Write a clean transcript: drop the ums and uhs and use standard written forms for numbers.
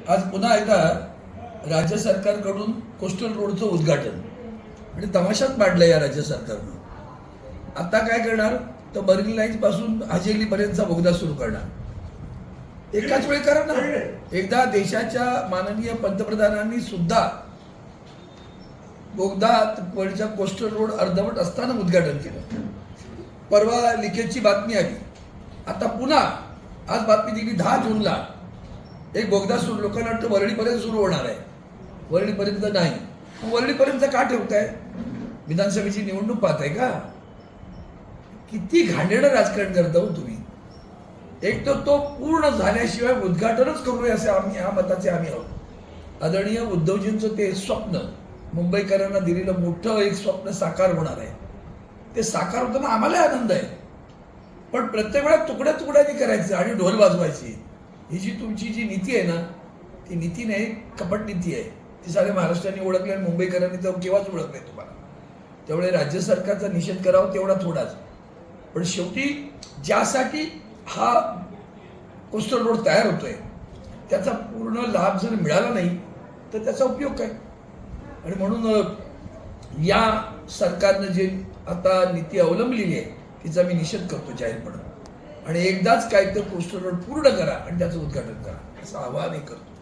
आज पुन्हा एकदा राज्य सरकारकडून कोस्टल रोडचं उद्घाटन आणि तमाशाच पाडलं या राज्य सरकारनं। आता काय करणार तर बर्नी लाईन पासून हजेली पर्यंतचा बोगदा सुरू करणार। एकाच वेळी करा ना। एकदा देशाच्या माननीय पंतप्रधानांनी सुद्धा बोगदा वरच्या कोस्टल रोड अर्धवट असताना उद्घाटन केलं। परवा लिकेजची बातमी आली, आता पुन्हा आज बातमी दिली 10 जूनला एक बोगदा सुरू, लोकांना वाटतं वरळीपर्यंत सुरू होणार आहे, वरळीपर्यंत नाही। वरळीपर्यंत का ठेवताय? विधानसभेची निवडणूक पाहताय का? किती घाणेरडं राजकारण करता हो तुम्ही। एक तर तो पूर्ण झाल्याशिवाय उद्घाटनच करू नये असे आम्ही या मताचे आहोत। आदरणीय उद्धवजींचं ते स्वप्न, मुंबईकरांना दिलेलं मोठं एक स्वप्न साकार होणार आहे। ते साकार होताना आम्हाला आनंद आहे, पण प्रत्येक वेळा तुकड्या तुकड्यांनी करायचं आणि ढोल वाजवायची, ही जी तुमची जी नीती आहे ना, ती नीती नाही, कपट नीती आहे। ती साऱ्या महाराष्ट्राने ओळखली आणि मुंबईकरांनी तर केव्हाच ओळखलंय तुम्हाला। त्यामुळे राज्य सरकारचा निषेध करावा तेवढा थोडाच, पण शेवटी ज्यासाठी हा कोस्टल रोड तयार होतोय त्याचा पूर्ण लाभ जर मिळाला नाही तर त्याचा उपयोग काय? आणि म्हणून या सरकारनं जे आता नीती अवलंबलेली आहे तिचा मी निषेध करतो जाहीरपणे, आणि एकदाच काय तर कोस्टल रोड पूर्ण करा आणि त्याचं उद्घाटन करा असं आवाहनही करतो।